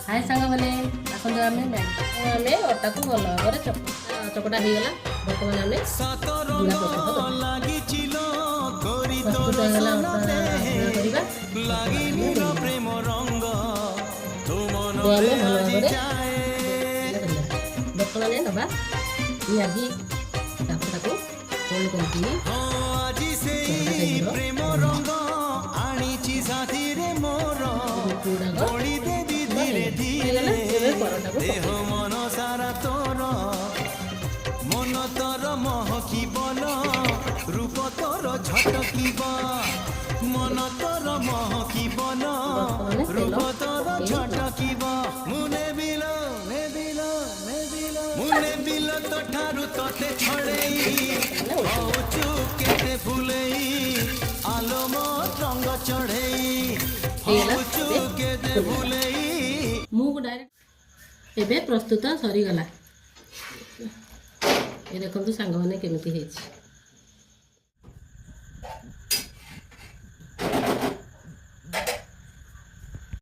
हाय सांग मैंने आसतु आम आम अटा को भल भाव चकटा हो गला बर्तमान आम गुड़ा प्रस्तुत होगा बर्तमान नवा पियाजी को फोल्ड देह मन सारा तोर मन तोर महकिबल रूप तोर झटकिब मन तोर महकिबल रूप तोर झटकिब मुने बिल मुने बिल तो ठारू तोते छड़ेई होचु केते फुलेई आलोम रंग चढ़ेई होचु केते फुलेई मुग डायरेक्ट एबे प्रस्तुत सरीगला ये देखो सांग मैंने केमी